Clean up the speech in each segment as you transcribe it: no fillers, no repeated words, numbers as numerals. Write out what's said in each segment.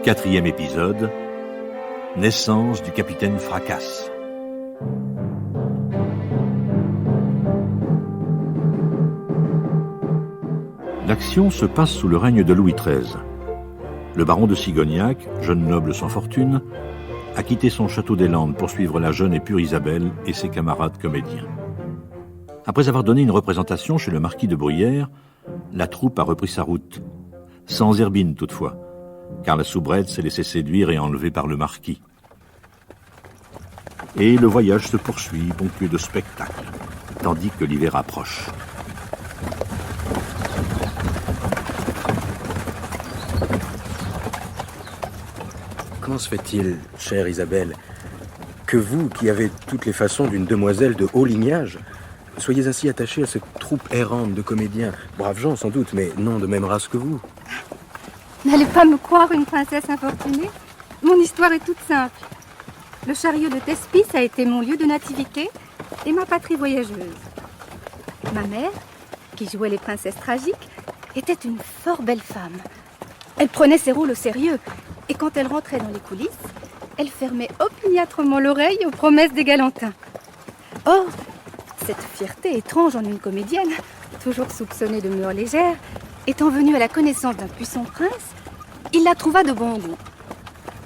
4e épisode, naissance du capitaine Fracasse. L'action se passe sous le règne de Louis XIII. Le baron de Sigognac, jeune noble sans fortune, a quitté son château des Landes pour suivre la jeune et pure Isabelle et ses camarades comédiens. Après avoir donné une représentation chez le marquis de Bruyères, la troupe a repris sa route, sans Zerbine toutefois, car la soubrette s'est laissée séduire et enlevée par le marquis. Et le voyage se poursuit, ponctué de spectacles, tandis que l'hiver approche. Comment se fait-il, chère Isabelle, que vous, qui avez toutes les façons d'une demoiselle de haut lignage, soyez ainsi attachée à cette troupe errante de comédiens, braves gens sans doute, mais non de même race que vous? N'allez pas me croire une princesse infortunée. Mon histoire est toute simple. Le chariot de Thespis a été mon lieu de nativité et ma patrie voyageuse. Ma mère, qui jouait les princesses tragiques, était une fort belle femme. Elle prenait ses rôles au sérieux, et quand elle rentrait dans les coulisses, elle fermait opiniâtrement l'oreille aux promesses des galantins. Or, cette fierté étrange en une comédienne, toujours soupçonnée de mœurs légères, étant venue à la connaissance d'un puissant prince, il la trouva de bon goût.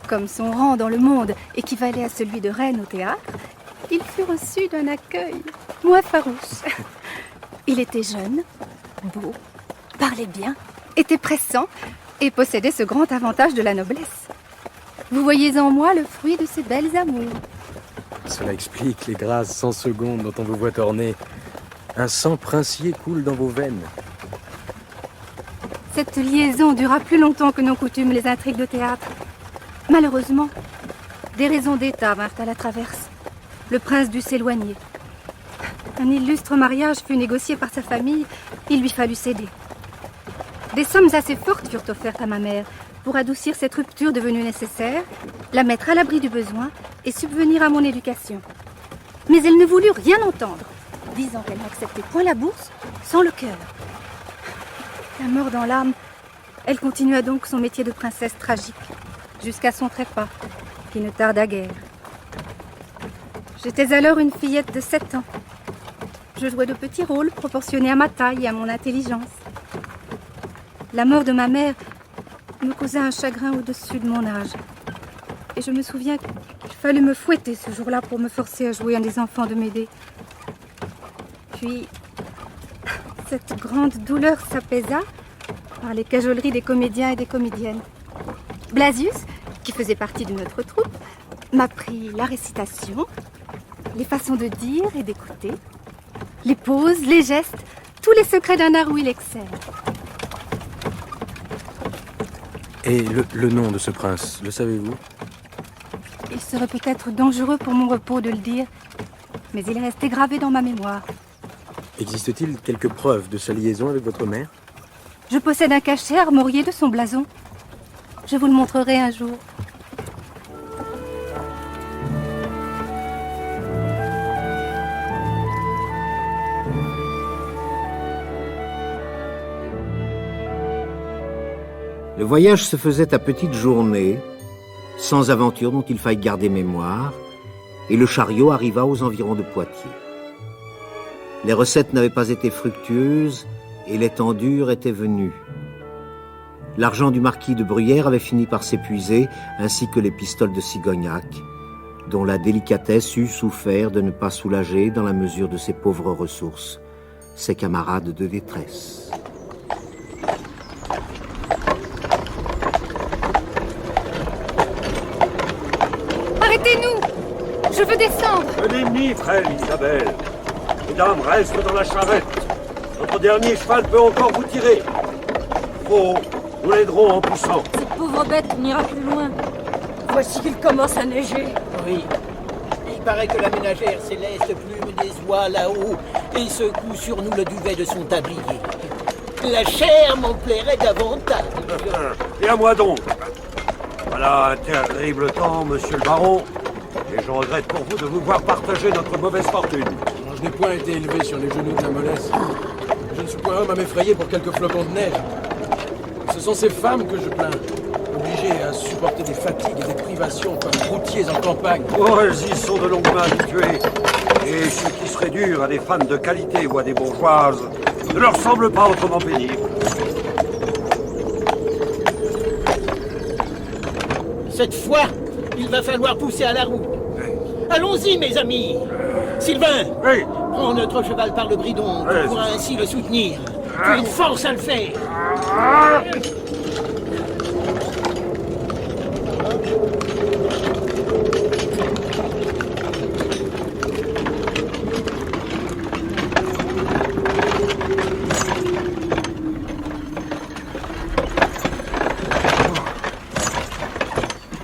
Comme son rang dans le monde équivalait à celui de reine au théâtre, il fut reçu d'un accueil moins farouche. Il était jeune, beau, parlait bien, était pressant et possédait ce grand avantage de la noblesse. Vous voyez en moi le fruit de ces belles amours. Cela explique les grâces sans seconde dont on vous voit orné. Un sang princier coule dans vos veines. Cette liaison dura plus longtemps que n'ont coutume les intrigues de théâtre. Malheureusement, des raisons d'État vinrent à la traverse. Le prince dut s'éloigner. Un illustre mariage fut négocié par sa famille, il lui fallut céder. Des sommes assez fortes furent offertes à ma mère pour adoucir cette rupture devenue nécessaire, la mettre à l'abri du besoin et subvenir à mon éducation. Mais elle ne voulut rien entendre, disant qu'elle n'acceptait point la bourse sans le cœur. La mort dans l'âme, elle continua donc son métier de princesse tragique, jusqu'à son trépas, qui ne tarda guère. J'étais alors une fillette de 7 ans. Je jouais de petits rôles proportionnés à ma taille et à mon intelligence. La mort de ma mère me causa un chagrin au-dessus de mon âge. Et je me souviens qu'il fallut me fouetter ce jour-là pour me forcer à jouer un des enfants de Médée. Puis, cette grande douleur s'apaisa par les cajoleries des comédiens et des comédiennes. Blasius, qui faisait partie de notre troupe, m'apprit la récitation, les façons de dire et d'écouter, les poses, les gestes, tous les secrets d'un art où il excelle. Et le nom de ce prince, le savez-vous? Il serait peut-être dangereux pour mon repos de le dire, mais il est resté gravé dans ma mémoire. Existe-t-il quelques preuves de sa liaison avec votre mère? Je possède un cachet armorié de son blason. Je vous le montrerai un jour. Le voyage se faisait à petites journées, sans aventure dont il faille garder mémoire, et le chariot arriva aux environs de Poitiers. Les recettes n'avaient pas été fructueuses et les temps durs étaient venus. L'argent du marquis de Bruyères avait fini par s'épuiser, ainsi que les pistoles de Sigognac, dont la délicatesse eût souffert de ne pas soulager, dans la mesure de ses pauvres ressources, ses camarades de détresse. Arrêtez-nous! Je veux descendre! Venez-y, frère Isabelle. Mesdames, reste dans la charrette. Notre dernier cheval peut encore vous tirer. Oh, nous l'aiderons en poussant. Cette pauvre bête n'ira plus loin. Voici qu'il commence à neiger. Oui. Il paraît que la ménagère céleste plume des oies là-haut et secoue sur nous le duvet de son tablier. La chair m'en plairait davantage. Et à moi donc. Voilà un terrible temps, monsieur le baron. Et je regrette pour vous de vous voir partager notre mauvaise fortune. Je n'ai point été élevé sur les genoux de la mollesse. Je ne suis point homme à m'effrayer pour quelques flocons de neige. Ce sont ces femmes que je plains, obligées obligés à supporter des fatigues et des privations comme routiers en campagne. Oh, elles y sont de longuement habituées. Et ce qui serait dur à des femmes de qualité ou à des bourgeoises ne leur semble pas autrement pénible. Cette fois, il va falloir pousser à la roue. Allons-y, mes amis. Sylvain, Oui. prends notre cheval par le bridon. Tu pourras ainsi le soutenir. Tu as une force à le faire.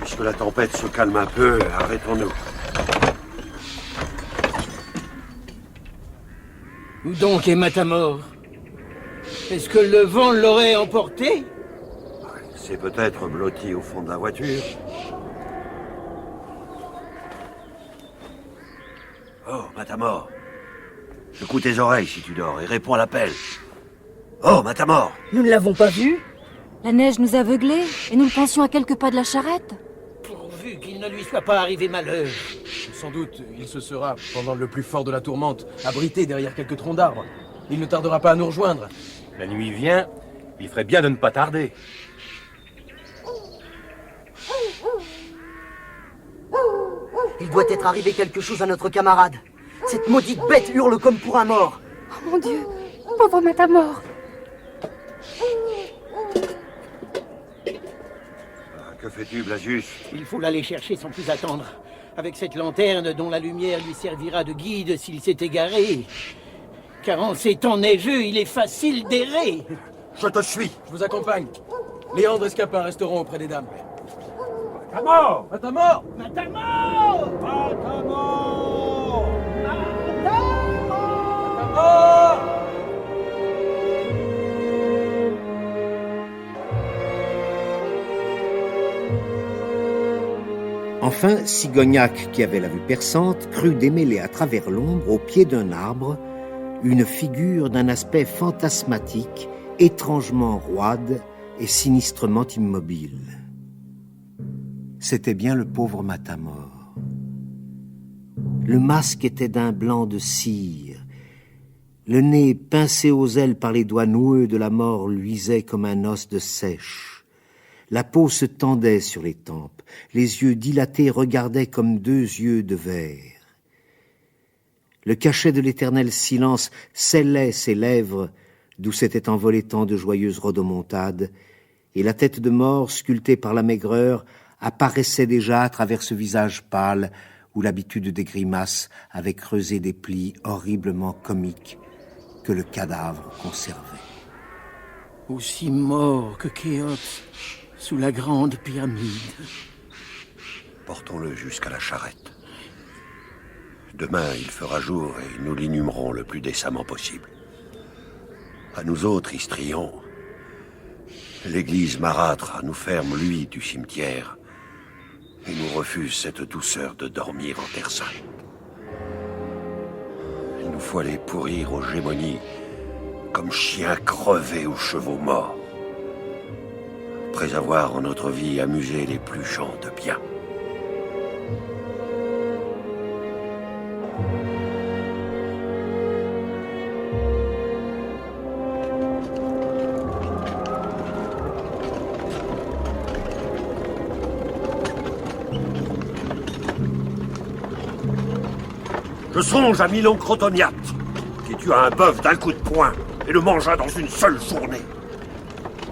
Puisque la tempête se calme un peu, arrêtons-nous. Où donc est Matamor? Est-ce que le vent l'aurait emporté? C'est peut-être blotti au fond de la voiture. Oh, Matamor. Secoue tes oreilles si tu dors et réponds à l'appel. Oh, Matamor. Nous ne l'avons pas vu? La neige nous aveuglait et nous pensions à quelques pas de la charrette. Pourvu qu'il ne lui soit pas arrivé malheur. Sans doute, il se sera, pendant le plus fort de la tourmente, abrité derrière quelques troncs d'arbres. Il ne tardera pas à nous rejoindre. La nuit vient, il ferait bien de ne pas tarder. Il doit être arrivé quelque chose à notre camarade. Cette maudite bête hurle comme pour un mort. Oh mon Dieu, pauvre Matamor. Que fais-tu, Blasius? Il faut l'aller chercher sans plus attendre. Avec cette lanterne dont la lumière lui servira de guide s'il s'est égaré. Car en ces temps neigeux, il est facile d'errer. Je te suis. Je vous accompagne. Léandre et Scapin resteront auprès des dames. Matamor! Matamor! Matamor! Matamor! Enfin, Sigognac, qui avait la vue perçante, crut démêler à travers l'ombre, au pied d'un arbre, une figure d'un aspect fantasmatique, étrangement roide et sinistrement immobile. C'était bien le pauvre Matamor. Le masque était d'un blanc de cire. Le nez, pincé aux ailes par les doigts noueux de la mort, luisait comme un os de seiche. La peau se tendait sur les tempes. Les yeux dilatés regardaient comme deux yeux de verre. Le cachet de l'éternel silence scellait ses lèvres, d'où s'étaient envolées tant de joyeuses rodomontades, et la tête de mort, sculptée par la maigreur, apparaissait déjà à travers ce visage pâle où l'habitude des grimaces avait creusé des plis horriblement comiques que le cadavre conservait. Aussi mort que Khéops sous la grande pyramide. Portons-le jusqu'à la charrette. Demain, il fera jour et nous l'inhumerons le plus décemment possible. À nous autres, histrions, l'église marâtre nous ferme, lui, du cimetière et nous refuse cette douceur de dormir en terre sainte. Il nous faut aller pourrir aux gémonies comme chiens crevés aux chevaux morts, après avoir en notre vie amusé les plus gens de bien. Je songe à Milon Crotoniat, qui tua un bœuf d'un coup de poing et le mangea dans une seule journée.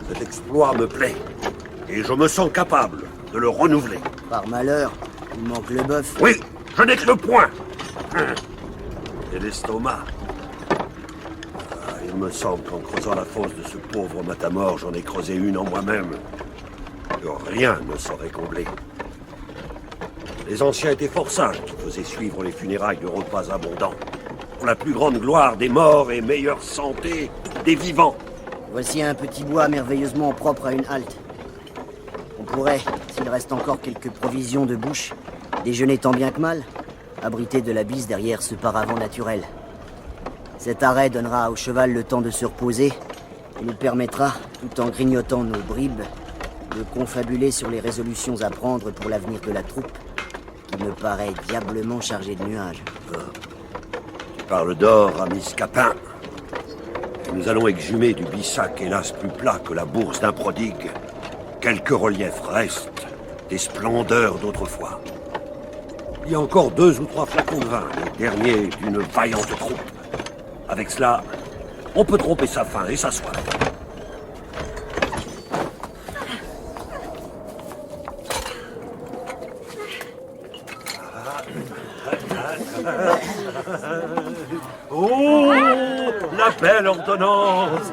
Cet exploit me plaît, et je me sens capable de le renouveler. Par malheur, il manque le bœuf. Oui, je n'ai que le poing. Et l'estomac. Il me semble qu'en creusant la fosse de ce pauvre Matamor, j'en ai creusé une en moi-même, que rien ne saurait combler. Les anciens étaient fort sages qui faisaient suivre les funérailles de repas abondants, pour la plus grande gloire des morts et meilleure santé des vivants. Voici un petit bois merveilleusement propre à une halte. On pourrait, s'il reste encore quelques provisions de bouche, déjeuner tant bien que mal, abrité de la bise derrière ce paravent naturel. Cet arrêt donnera au cheval le temps de se reposer et nous permettra, tout en grignotant nos bribes, de confabuler sur les résolutions à prendre pour l'avenir de la troupe, qui me paraît diablement chargé de nuages. Tu parles d'or, ami Scapin. Et nous allons exhumer du bissac, hélas plus plat que la bourse d'un prodigue. Quelques reliefs restent, des splendeurs d'autrefois. Il y a encore 2 ou 3 flacons de vin, les derniers d'une vaillante troupe. Avec cela, on peut tromper sa faim et sa soif. Oh, la belle ordonnance.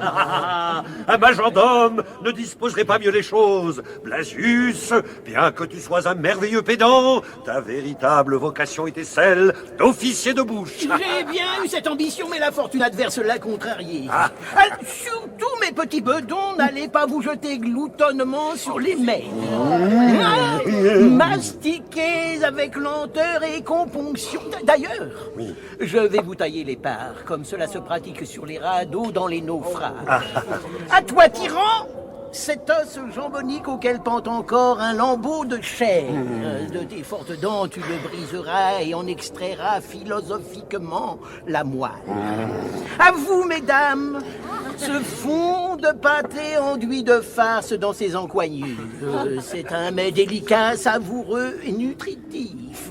Un majordome ne disposerait pas mieux les choses. Blasius, bien que tu sois un merveilleux pédant, ta véritable vocation était celle d'officier de bouche. J'ai bien eu cette ambition, mais la fortune adverse l'a contrariée. Surtout, mes petits bedons, n'allez pas vous jeter gloutonnement sur les mains. Mastiquez avec lenteur et componction. D'ailleurs, je vais vous tailler les parts, comme cela se pratique sur les radeaux dans les naufrages. À toi, tyran, cet os jambonique auquel pend encore un lambeau de chair. De tes fortes dents, tu le briseras et en extrairas philosophiquement la moelle. À vous, mesdames, ce fond de pâté enduit de farce dans ses encoignures. C'est un mets délicat, savoureux et nutritif.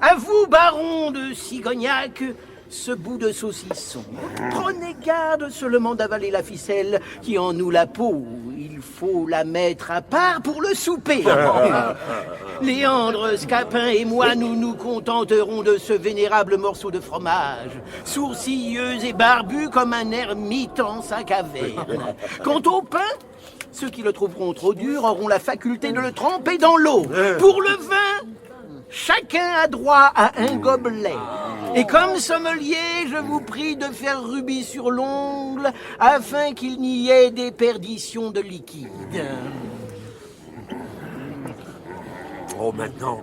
À vous, baron de Sigognac, ce bout de saucisson. Prenez garde seulement d'avaler la ficelle qui en noue la peau. Il faut la mettre à part pour le souper. Léandre, Scapin et moi, nous nous contenterons de ce vénérable morceau de fromage, sourcilleux et barbu comme un ermite en sa caverne. Quant au pain, ceux qui le trouveront trop dur auront la faculté de le tremper dans l'eau. Pour le vin, chacun a droit à un gobelet. Et comme sommelier, je vous prie de faire rubis sur l'ongle afin qu'il n'y ait déperdition de liquide. Oh, maintenant,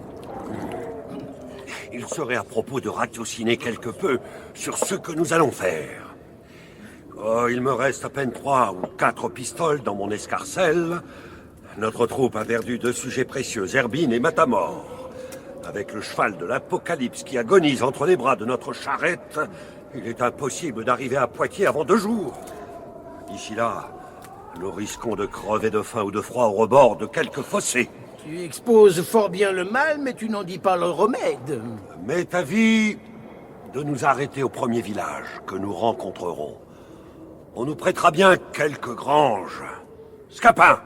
il serait à propos de ratiociner quelque peu sur ce que nous allons faire. Oh, il me reste à peine 3 ou 4 pistoles dans mon escarcelle. Notre troupe a perdu 2 sujets précieux, Zerbine et Matamor. Avec le cheval de l'Apocalypse qui agonise entre les bras de notre charrette, il est impossible d'arriver à Poitiers avant 2 jours. D'ici là, nous risquons de crever de faim ou de froid au rebord de quelques fossés. Tu exposes fort bien le mal, mais tu n'en dis pas le remède. M'est avis de nous arrêter au premier village que nous rencontrerons. On nous prêtera bien quelques granges. Scapin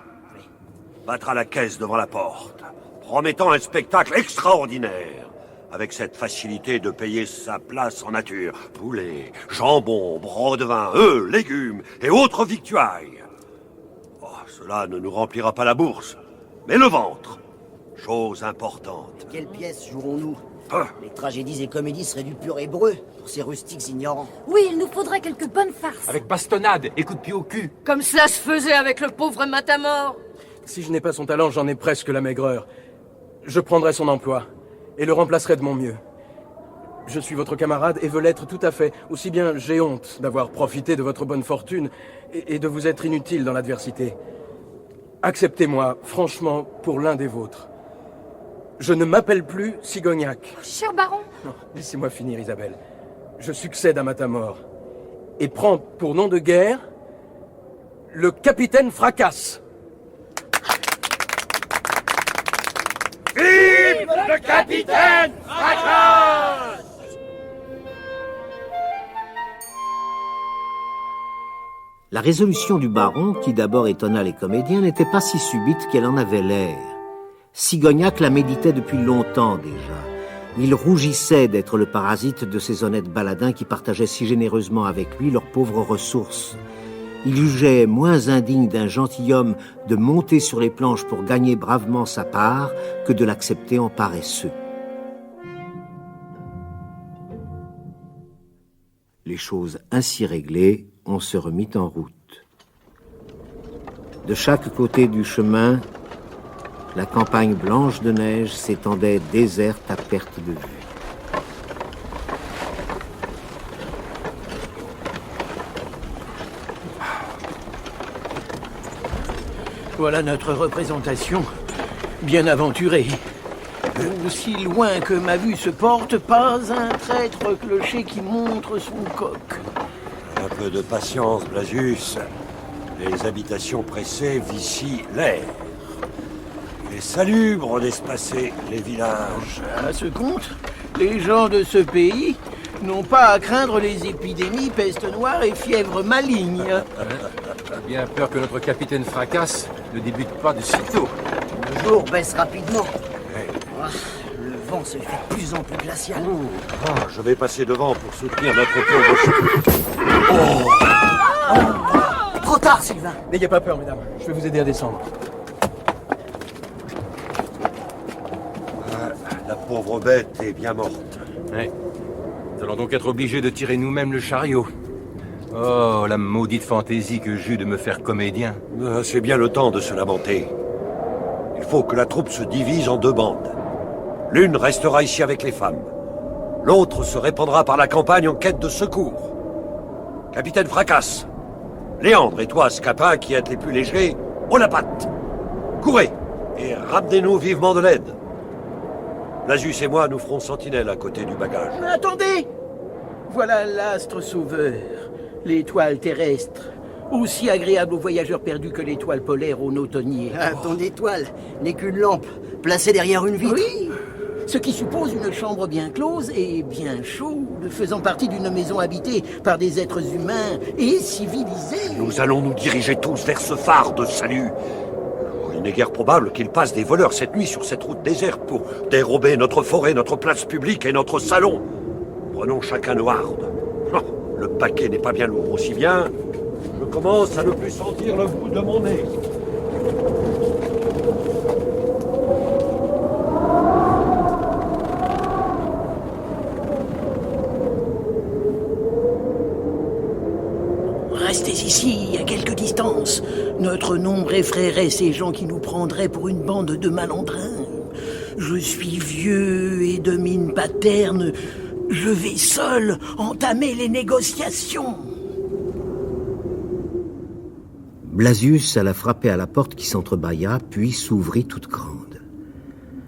battra la caisse devant la porte, promettant un spectacle extraordinaire, avec cette facilité de payer sa place en nature. Poulet, jambon, broc de vin, œufs, légumes et autres victuailles. Oh, cela ne nous remplira pas la bourse, mais le ventre. Chose importante. Quelle pièce jouerons-nous? Les tragédies et comédies seraient du pur hébreu pour ces rustiques ignorants. Oui, il nous faudrait quelques bonnes farces. Avec bastonnade et coups de pied au cul. Comme cela se faisait avec le pauvre Matamor. Si je n'ai pas son talent, j'en ai presque la maigreur. Je prendrai son emploi et le remplacerai de mon mieux. Je suis votre camarade et veux l'être tout à fait. Aussi bien j'ai honte d'avoir profité de votre bonne fortune et de vous être inutile dans l'adversité. Acceptez-moi, franchement, pour l'un des vôtres. Je ne m'appelle plus Sigognac. Cher baron. Non, laissez-moi finir, Isabelle. Je succède à Matamor et prends pour nom de guerre le capitaine Fracasse. Vive le capitaine Fracasse! La résolution du baron, qui d'abord étonna les comédiens, n'était pas si subite qu'elle en avait l'air. Sigognac la méditait depuis longtemps déjà. Il rougissait d'être le parasite de ces honnêtes baladins qui partageaient si généreusement avec lui leurs pauvres ressources. Il jugeait moins indigne d'un gentilhomme de monter sur les planches pour gagner bravement sa part que de l'accepter en paresseux. Les choses ainsi réglées, on se remit en route. De chaque côté du chemin, la campagne blanche de neige s'étendait déserte à perte de vue. Voilà notre représentation, bien aventurée. Aussi loin que ma vue se porte, pas un traître clocher qui montre son coq. Un peu de patience, Blasius. Les habitations pressées vicient l'air. Il est salubre d'espacer les villages. À ce compte, les gens de ce pays n'ont pas à craindre les épidémies, peste noire et fièvre maligne. J'ai bien peur que notre capitaine Fracasse ne débute pas de sitôt. Le jour baisse rapidement. Ah, le vent se fait de plus en plus glacial. Je vais passer devant pour soutenir notre pauvre... Trop tard, Sylvain. N'ayez pas peur, mesdames. Je vais vous aider à descendre. La pauvre bête est bien morte. Ouais. Nous allons donc être obligés de tirer nous-mêmes le chariot. Oh, la maudite fantaisie que j'eus de me faire comédien. C'est bien le temps de se lamenter. Il faut que la troupe se divise en deux bandes. L'une restera ici avec les femmes. L'autre se répandra par la campagne en quête de secours. Capitaine Fracasse, Léandre et toi, Scapin, qui êtes les plus légers, haut la patte. Courez et ramenez-nous vivement de l'aide. Blasius et moi, nous ferons sentinelle à côté du bagage. Mais attendez! Voilà l'astre sauveur, l'étoile terrestre, aussi agréable aux voyageurs perdus que l'étoile polaire au nautonnier. Ah, ton étoile n'est qu'une lampe placée derrière une vitre. Oui, ce qui suppose une chambre bien close et bien chaude, faisant partie d'une maison habitée par des êtres humains et civilisés. Nous allons nous diriger tous vers ce phare de salut. Il n'est guère probable qu'il passe des voleurs cette nuit sur cette route déserte pour dérober notre forêt, notre place publique et notre salon. Prenons chacun nos hardes. Le paquet n'est pas bien lourd, aussi bien. Je commence à ne plus sentir le bout de mon nez. Restez ici, à quelque distance. Notre nombre effraierait ces gens qui nous prendraient pour une bande de malandrins. Je suis vieux et de mine paterne. Je vais seul entamer les négociations. Blasius alla frapper à la porte qui s'entrebâilla, puis s'ouvrit toute grande.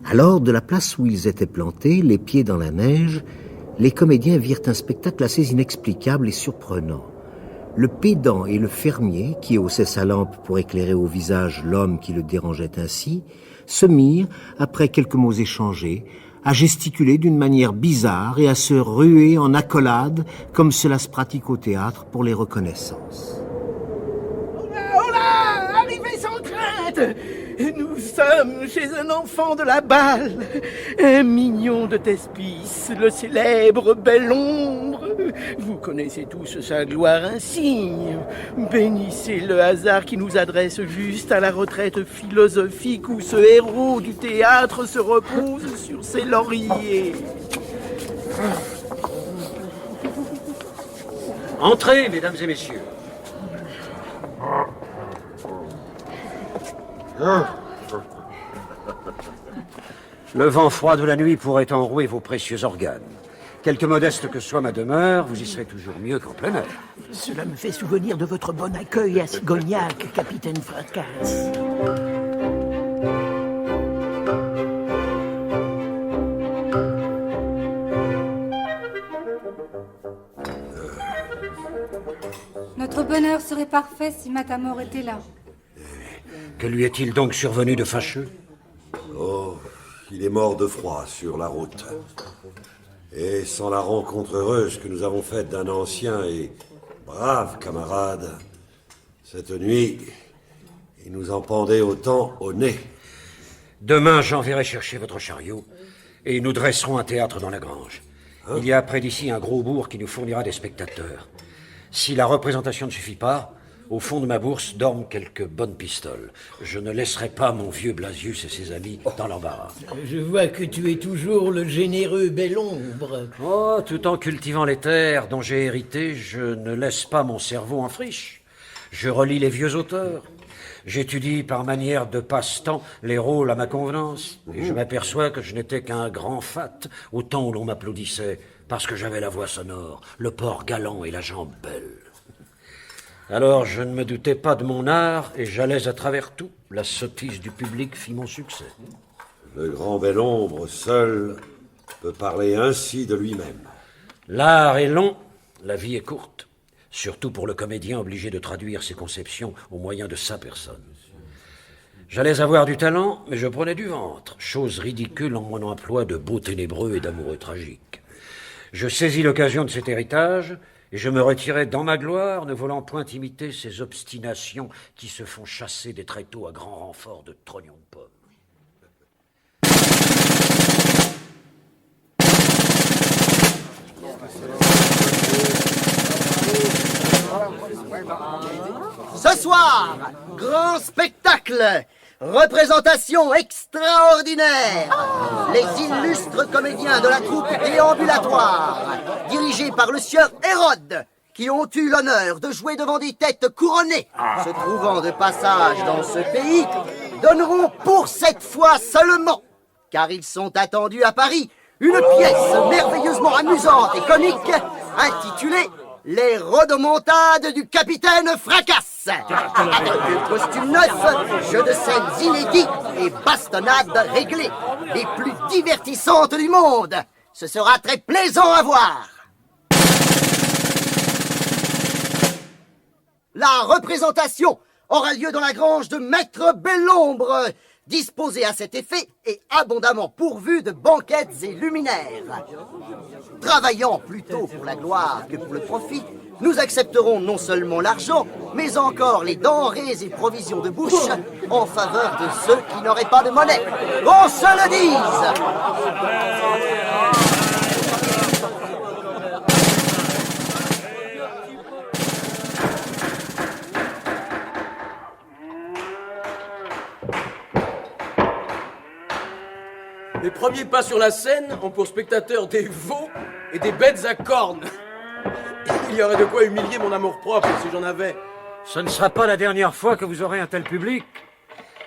Alors, de la place où ils étaient plantés, les pieds dans la neige, les comédiens virent un spectacle assez inexplicable et surprenant. Le pédant et le fermier, qui haussait sa lampe pour éclairer au visage l'homme qui le dérangeait ainsi, se mirent, après quelques mots échangés, à gesticuler d'une manière bizarre et à se ruer en accolade, comme cela se pratique au théâtre pour les reconnaissances. Oh là, arrivez sans crainte. Nous sommes chez un enfant de la balle, un mignon de Thespis, le célèbre Bel Ombre. Vous connaissez tous sa gloire insigne. Bénissez le hasard qui nous adresse juste à la retraite philosophique où ce héros du théâtre se repose sur ses lauriers. Entrez, mesdames et messieurs. Le vent froid de la nuit pourrait enrouer vos précieux organes. Quelque modeste que soit ma demeure, vous y serez toujours mieux qu'en plein air. Cela me fait souvenir de votre bon accueil à Sigognac, capitaine Fracasse. Notre bonheur serait parfait si Matamor était là. Que lui est-il donc survenu de fâcheux? Oh, il est mort de froid sur la route. Et sans la rencontre heureuse que nous avons faite d'un ancien et brave camarade, cette nuit, il nous en pendait autant au nez. Demain, j'enverrai chercher votre chariot et nous dresserons un théâtre dans la grange. Il y a près d'ici un gros bourg qui nous fournira des spectateurs. Si la représentation ne suffit pas, au fond de ma bourse dorment quelques bonnes pistoles. Je ne laisserai pas mon vieux Blasius et ses amis dans l'embarras. Je vois que tu es toujours le généreux Bel Ombre. Oh, tout en cultivant les terres dont j'ai hérité, je ne laisse pas mon cerveau en friche. Je relis les vieux auteurs. J'étudie par manière de passe-temps les rôles à ma convenance. Et je m'aperçois que je n'étais qu'un grand fat au temps où l'on m'applaudissait, parce que j'avais la voix sonore, le port galant et la jambe belle. Alors je ne me doutais pas de mon art et j'allais à travers tout. La sottise du public fit mon succès. Le grand Belombre seul peut parler ainsi de lui-même. L'art est long, la vie est courte. Surtout pour le comédien obligé de traduire ses conceptions au moyen de sa personne. J'allais avoir du talent, mais je prenais du ventre, chose ridicule en mon emploi de beau ténébreux et d'amoureux tragique. Je saisis l'occasion de cet héritage, et je me retirai dans ma gloire, ne voulant point imiter ces obstinations qui se font chasser des tréteaux à grand renfort de trognons de pommes. Ce soir, grand spectacle, représentation extraordinaire. Les illustres comédiens de la troupe déambulatoire, dirigés par le sieur Hérode, qui ont eu l'honneur de jouer devant des têtes couronnées, se trouvant de passage dans ce pays, donneront pour cette fois seulement, car ils sont attendus à Paris, une pièce merveilleusement amusante et comique, intitulée Les rodomontades du capitaine Fracasse. Avec costume neuf, jeux de scènes inédits et bastonnades réglées, les plus divertissantes du monde. Ce sera très plaisant à voir. La représentation aura lieu dans la grange de Maître Belombre, disposée à cet effet et abondamment pourvue de banquettes et luminaires. Travaillant plutôt pour la gloire que pour le profit, nous accepterons non seulement l'argent, mais encore les denrées et provisions de bouche en faveur de ceux qui n'auraient pas de monnaie. Qu'on se le dise! Les premiers pas sur la scène ont pour spectateurs des veaux et des bêtes à cornes. Il y aurait de quoi humilier mon amour-propre si j'en avais. Ce ne sera pas la dernière fois que vous aurez un tel public.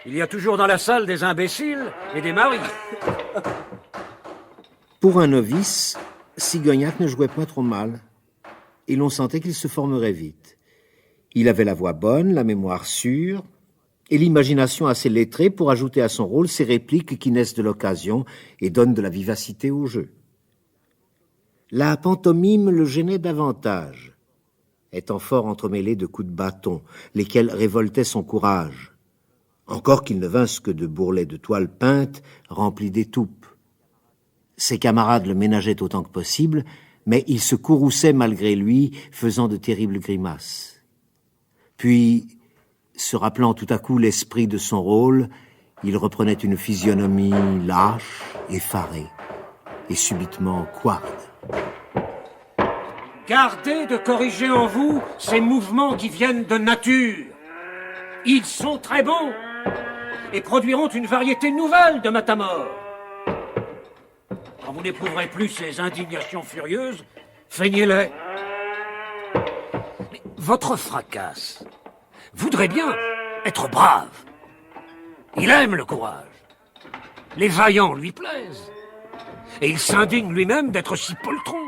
Il y a toujours dans la salle des imbéciles et des maris. Pour un novice, Sigognac ne jouait pas trop mal, et l'on sentait qu'il se formerait vite. Il avait la voix bonne, la mémoire sûre, et l'imagination assez lettrée pour ajouter à son rôle ces répliques qui naissent de l'occasion et donnent de la vivacité au jeu. La pantomime le gênait davantage, étant fort entremêlée de coups de bâton, lesquels révoltaient son courage, encore qu'ils ne vinssent que de bourrelets de toile peinte remplis d'étoupes. Ses camarades le ménageaient autant que possible, mais il se courrouçait malgré lui, faisant de terribles grimaces. Puis, se rappelant tout à coup l'esprit de son rôle, il reprenait une physionomie lâche, effarée, et subitement couarde. Gardez de corriger en vous ces mouvements qui viennent de nature. Ils sont très bons et produiront une variété nouvelle de matamores. Quand vous n'éprouverez plus ces indignations furieuses, feignez-les. Mais votre Fracasse voudrait bien être brave. Il aime le courage. Les vaillants lui plaisent. Et il s'indigne lui-même d'être si poltron.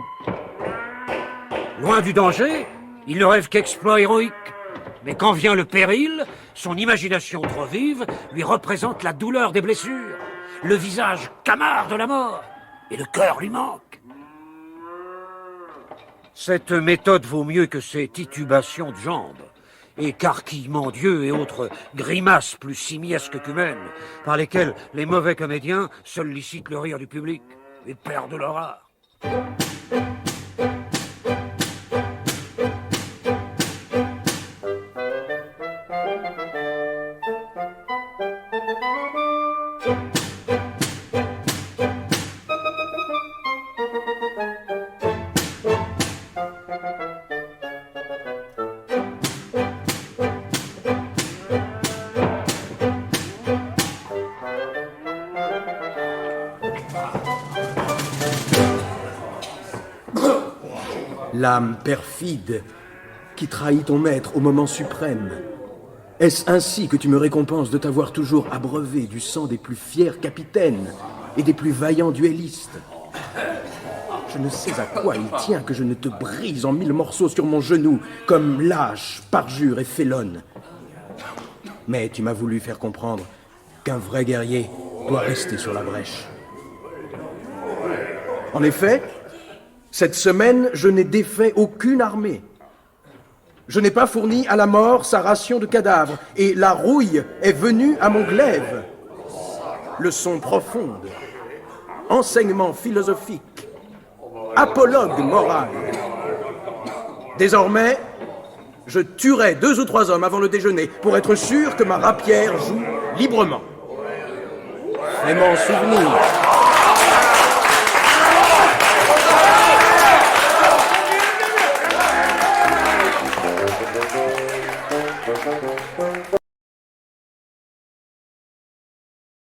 Loin du danger, il ne rêve qu'exploits héroïques. Mais quand vient le péril, son imagination trop vive lui représente la douleur des blessures, le visage camard de la mort, et le cœur lui manque. Cette méthode vaut mieux que ces titubations de jambes, écarquillements d'yeux et autres grimaces plus simiesques qu'humaines, par lesquelles les mauvais comédiens sollicitent le rire du public et perdent leur art. L'âme perfide qui trahit ton maître au moment suprême. Est-ce ainsi que tu me récompenses de t'avoir toujours abreuvé du sang des plus fiers capitaines et des plus vaillants duellistes? Je ne sais à quoi il tient que je ne te brise en 1000 morceaux sur mon genou, comme lâche, parjure et félonne. Mais tu m'as voulu faire comprendre qu'un vrai guerrier doit rester sur la brèche. En effet, cette semaine, je n'ai défait aucune armée. Je n'ai pas fourni à la mort sa ration de cadavres, et la rouille est venue à mon glaive. Leçon profonde, enseignement philosophique, apologue moral. Désormais, je tuerai 2 ou 3 hommes avant le déjeuner pour être sûr que ma rapière joue librement. Fais m'en souvenir.